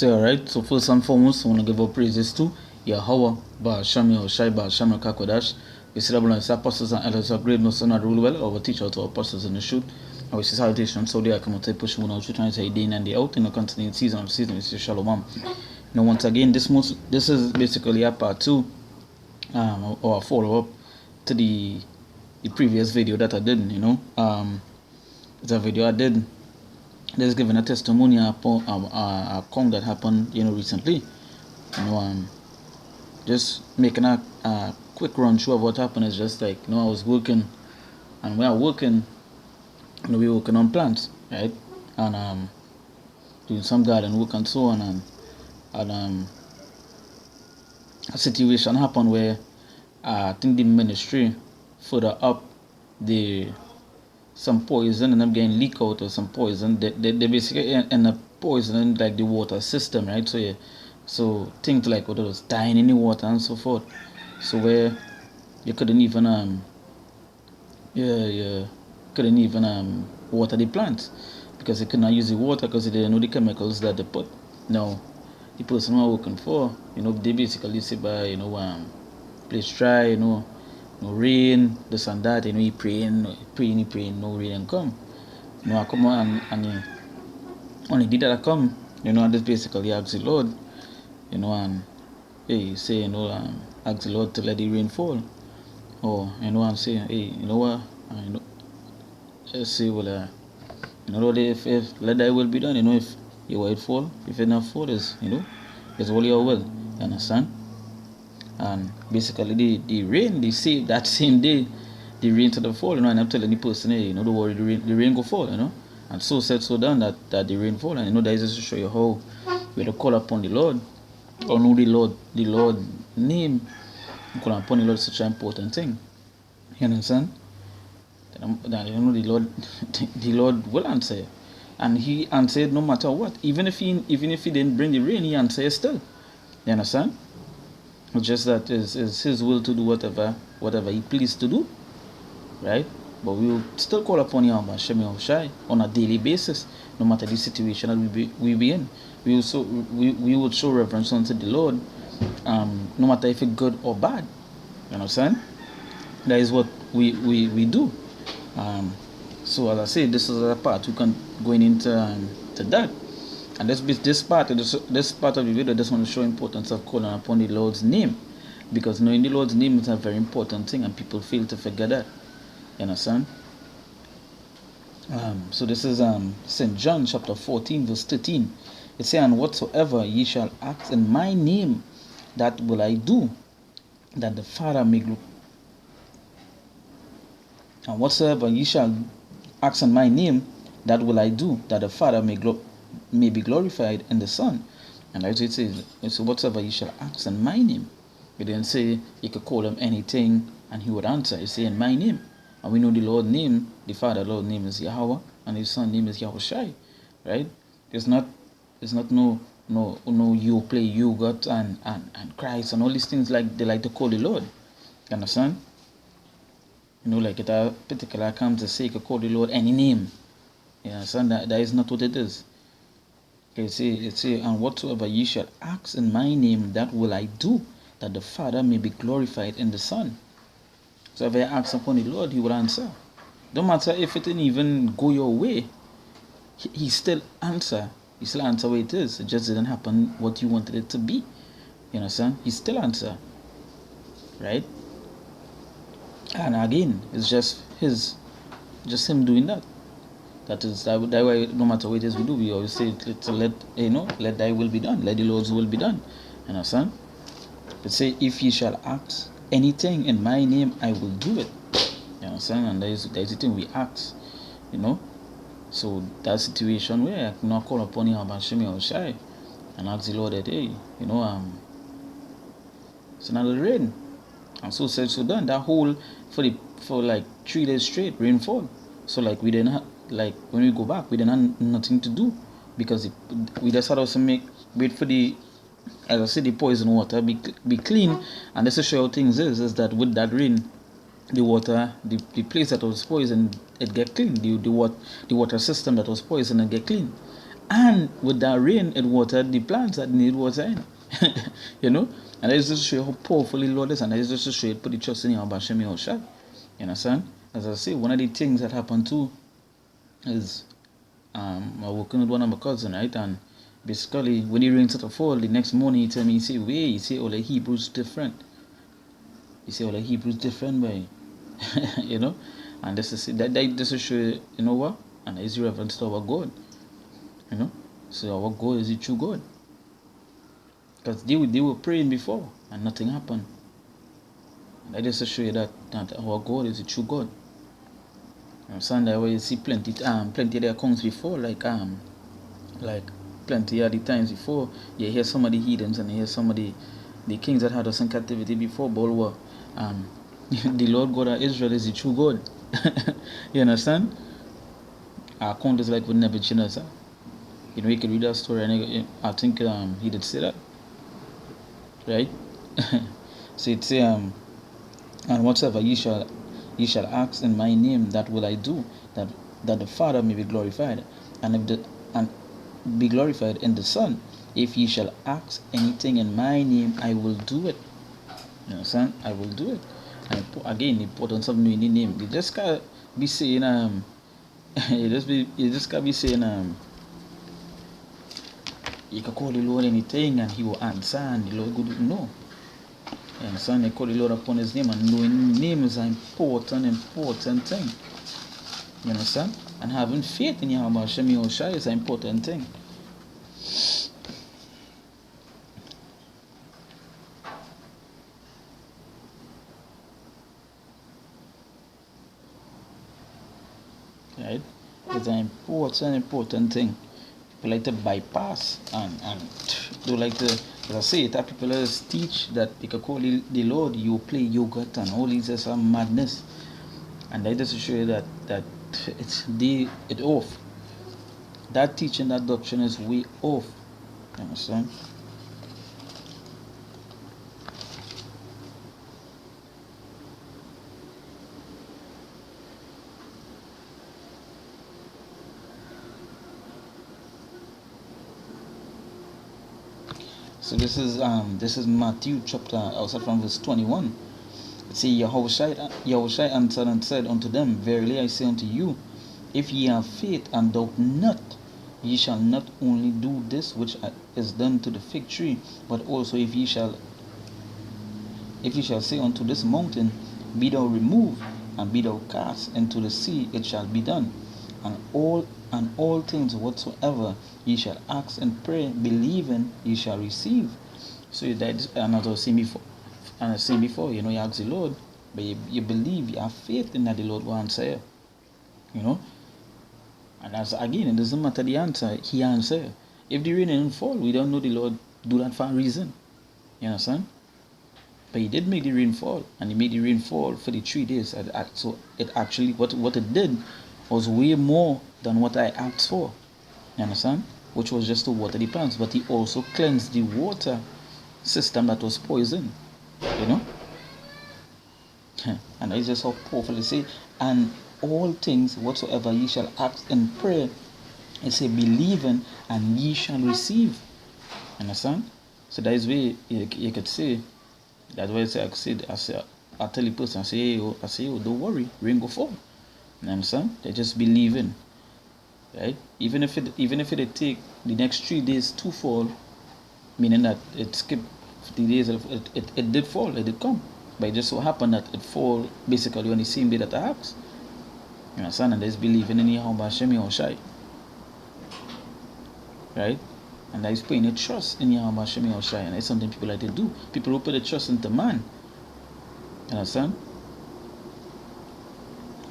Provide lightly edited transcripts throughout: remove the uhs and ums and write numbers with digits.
Alright, so first and foremost, I want to give up praises to Yahweh, Ba'asham Yahushai, Ba'asham Kakodash. We see that his apostles and elders are great, no son, not rule well, our teacher to our apostles in the shoot. I wish his salutation, so they are coming to push one out, trying to say day in and day out in the continuing season of season, we say Shalom. Now, once again, this is basically a part 2, or a follow up to the previous video that I did, it's a video I did. Just giving a testimony upon a account that happened, recently. Just making a quick run through of what happened. Is just like, I was working, and when I was working, we were working on plants, right? And doing some garden work and so on, and a situation happened where I think the ministry further up, some poison and I'm getting leak out or some poison. They basically end up poisoning like the water system, right? So things like what was dying in the water and so forth. So where you couldn't even couldn't even water the plants because they could not use the water because they didn't know the chemicals that they put. Now the person who I'm working for, they basically say by place dry, no rain, this and that, he praying, no rain and come. I come on and only did that I come, and just basically ask the Lord, and hey, say, ask the Lord to let the rain fall. Or, and say, hey, what, let's say, well, Lord, if let thy will be done, if your will fall, if it not fall, it's all your will, you understand? And basically the rain, they say that same day the rain to the fall, and I'm telling the person, hey, don't worry, the rain go fall, and so said so done that the rain fall. And that is just to show you how we to call upon the Lord, or know the Lord name, call upon the Lord is such an important thing. You understand? That the Lord will answer. And he answered no matter what. Even if he didn't bring the rain, he answered still. You understand? Just that is his will to do whatever he pleased to do, right? But we will still call upon Yahweh Shem Yahushai on a daily basis, no matter the situation that we be in. We will show reverence unto the Lord, no matter if it's good or bad. You understand? That is what we do. So as I say, this is a part we can going into to that. And this part of the video, I just want to show importance of calling upon the Lord's name, because knowing the Lord's name is a very important thing, and people fail to forget that. You understand? So this is St. John chapter 14 verse 13. It says, "And whatsoever ye shall ask in my name, that will I do, that the Father may glory. And whatsoever ye shall ask in my name, that will I do, that the Father may be glorified in the Son." And as it says, so whatsoever you shall ask in my name. It didn't say you could call him anything and he would answer. It say in my name. And we know the Lord's name, the Father Lord's name is Yahweh, and his Son name is Yahushai. Right? It's not no you play you God and Christ and all these things like they like to call the Lord. You understand? Like it a particular comes to say you could call the Lord any name. You understand? That is not what it is. Okay, it say, "And whatsoever ye shall ask in my name, that will I do, that the Father may be glorified in the Son." So if I ask upon the Lord, he will answer. Don't matter if it didn't even go your way, he still answer. He still answer where it is. It just didn't happen what you wanted it to be. You understand? He still answer. Right? And again, it's just him doing that. That why no matter what it is we do, we always say to let thy will be done, let the Lord's will be done. You understand? It say, "If ye shall ask anything in my name, I will do it." You understand? And that is the thing we ask. So that situation where I cannot call upon Yahweh Shem Yahushai and ask the Lord that, hey, it's another rain. And so said so done. That whole for like 3 days straight rainfall. So like we didn't have, like when we go back, we didn't have nothing to do, because we just had to wait for the, as I said, the poison water be clean. And this is show how things is that with that rain, the water, the place that was poisoned, it get clean. The water system that was poisoned, it get clean. And with that rain, it watered the plants that need water. You know? And that is just to show you how powerful the Lord is, and that is just to show you put the trust in Yahweh Hashem Yahushua. You understand? As I say, one of the things that happened too is I'm working with one of my cousins, right? And basically, when the rain started to fall, the next morning he tell me, he say, all the Hebrews different. He say, all the Hebrews different, boy. You know? And this is this is show you, you know what? And it's reference to our God. You know? So our God is the true God. Because they were praying before and nothing happened. And that just to show you that our God is the true God. You understand that way you see plenty of the accounts before, like plenty of the times before, you hear some of the heathens and you hear some of the kings that had us in captivity before, but the Lord God of Israel is the true God. You understand? Our account is like with Nebuchadnezzar. You know, you can read that story, and I think he did say that, right? So it say, and whatsoever ye shall ask in my name, that will I do, that the Father may be glorified, and be glorified in the Son. If ye shall ask anything in my name, I will do it. You understand? I will do it. And again, important something in the name. You just can't be saying you just can't be saying you can call the Lord anything and he will answer, and the Lord good. No. You understand? They call the Lord upon his name, and knowing name is an important thing. You understand? And having faith in Yahweh Hashem Yahushua is an important thing. Right? It's an important thing. People like to bypass and do like to, as I say, that people teach that they can call the Lord, you play yogurt and all these are some madness. And that just to show you that it's off. That teaching, that doctrine is way off. You understand? So this is Matthew chapter, also from verse 21. It says, Yahushua answered and said unto them, Verily I say unto you, if ye have faith and doubt not, ye shall not only do this which is done to the fig tree, but also if ye shall say unto this mountain, Be thou removed, and be thou cast into the sea, it shall be done. And all things whatsoever ye shall ask and pray, believing ye shall receive. So that, and as I was saying before, you know, you ask the Lord, but you believe, you have faith in that the Lord will answer. You know? And as again, it doesn't matter the answer, he answer. If the rain didn't fall, we don't know the Lord do that for a reason. You understand? But he did make the rain fall, and he made the rain fall for the 3 days. So it actually, what it did was way more than what I asked for. You understand? Which was just to water the plants, but he also cleansed the water system that was poisoned. You know? And that is just how powerful it say, and all things whatsoever ye shall ask in prayer, it say, believing, and ye shall receive. Understand? So that is where you could say, that's why I tell the person, I say, don't worry, rain go fall. You understand? They just believing. Right? Even if it take the next 3 days to fall, meaning that it skipped 50 days, it did fall, it did come. But it just so happened that it fall basically on the same day that I asked. You understand? And there's believing in Yahweh Hashem Yahushua. Right? And that is putting a trust in Yahweh Hashem Yahushua. And it's something people like to do. People who put a trust into man. You understand?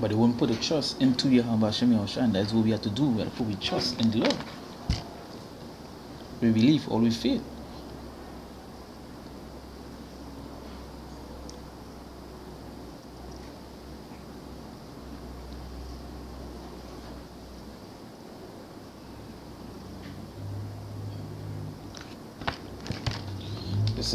But they won't put a trust into Yahweh Hashem Yahushua. And that's what we have to do. We have to put trust in the Lord. We believe or we faith. This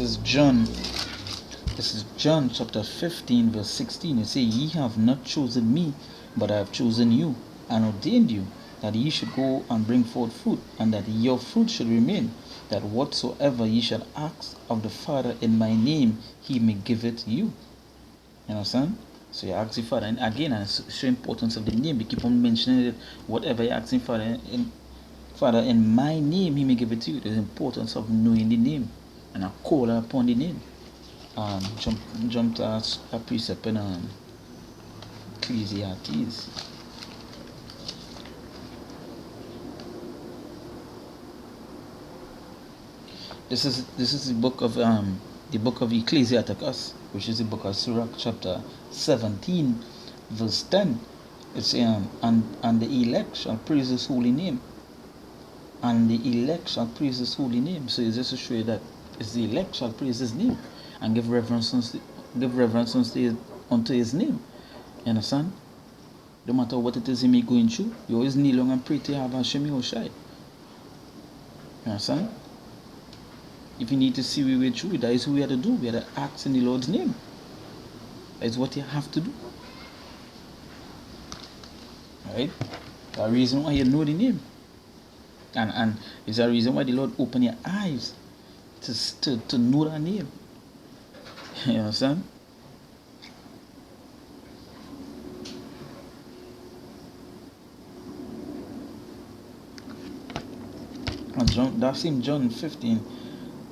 is John chapter 15 verse 16. It says, Ye have not chosen me, but I have chosen you and ordained you that ye should go and bring forth fruit, and that your fruit should remain, that whatsoever ye shall ask of the Father in my name, he may give it you. You understand? So you ask the Father, and again, and it's so importance of the name. We keep on mentioning it. Whatever you asking Father, in my name, he may give it to you. There's importance of knowing the name, and I call upon the name. Jump to a precept in Ecclesiastes. This is the book of Ecclesiasticus, which is the book of Sirach, chapter 17, verse 10. It's and the elect shall praise his holy name. And the elect shall praise his holy name. So it's just to show you that it's the elect shall praise his name and give reverence unto his name. You understand? No matter what it is he may going through, you always kneel down and pray to Hashem Yahushai. You understand? If you need to see we way through, that is what we have to do. We have to act in the Lord's name. That is what you have to do. Right? The reason why you know the name. And it's a reason why the Lord open your eyes to know that name. You understand? And that same John 15,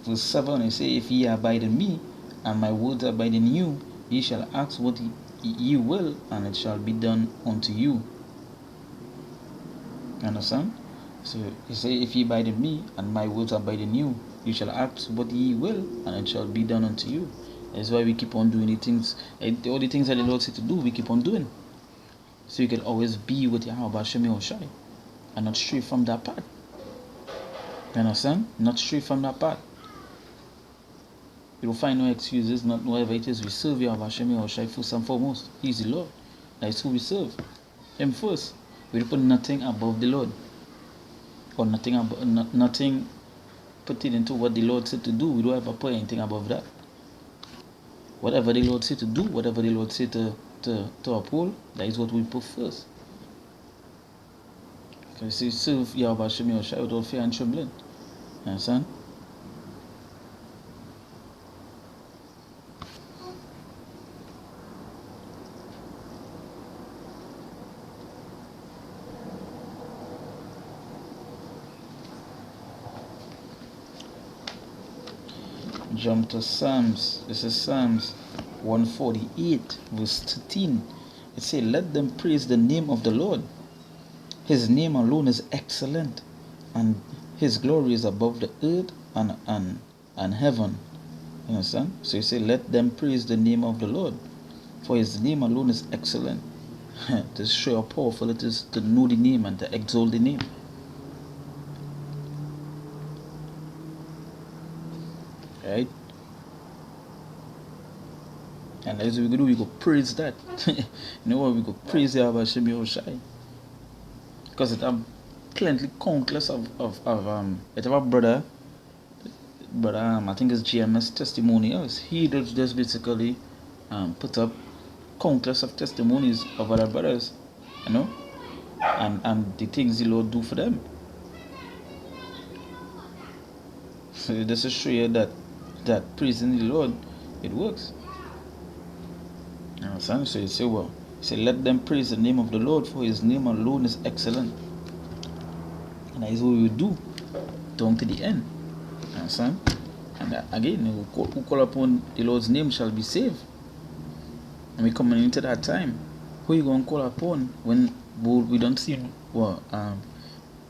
verse 7, it says, if ye abide in me, and my words abide in you, ye shall ask what ye will, and it shall be done unto you. You understand? So he say, if ye abide in me, and my words abide in you, you shall ask what ye will, and it shall be done unto you. That's why we keep on doing the things, all the things that the Lord said to do, we keep on doing. So you can always be with Yahweh Hashem Yahushai, and not stray from that path. You understand? Not stray from that path. You will find no excuses, not whatever it is. We serve Yahweh Hashem Yahushai first and foremost. He is the Lord. That is who we serve. Him first. We put nothing above the Lord. Or nothing put it into what the Lord said to do. We don't ever put anything above that. Whatever the Lord said to do, whatever the Lord said to uphold, that is what we put first. Because you serve Yahweh Hashem Yahushai without fear and trembling. You understand? Jump to Psalms. This is Psalms 148, verse 13. It says, let them praise the name of the Lord. His name alone is excellent, and his glory is above the earth and heaven. You understand? So you say, let them praise the name of the Lord, for his name alone is excellent. To show how powerful it is to know the name and to exalt the name. Right? And as we go, we go praise that. You know what? We go praise Yahweh Hashem Yahushai. Because it have plenty countless of it have a brother, I think it's GMS testimonials. He does just basically put up countless of testimonies of other brothers, you know, and the things the Lord do for them. So this is show you that praising the Lord, it works. You understand? So you say, well, let them praise the name of the Lord, for his name alone is excellent. And that is what we do down to the end. You understand? And again, who call upon the Lord's name shall be saved. And we coming into that time. Who you going to call upon when we don't see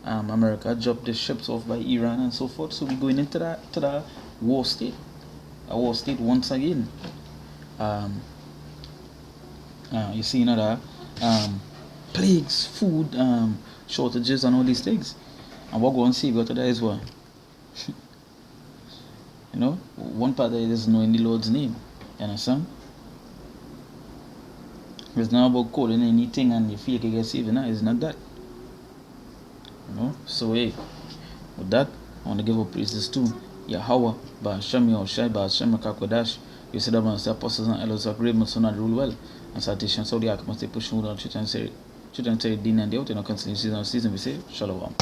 America drop the ships off by Iran and so forth? So we're going into that war state. A war state once again. You see another plagues, food shortages and all these things. And what going to save out of that is what? You know, one part of it is knowing the Lord's name. You understand? It's not about calling anything and you feel like you get saved. No, it's not that. You know? So hey, with that, I want to give up praises to Yahweh, Ba'ashem Yahushai, Ba'ashem Kakodash. You see that one, the apostles and elders of great must not rule well. And citation, so the Ark must push on church and say Children tell you din and the out, you know, continue season we say, Shalom.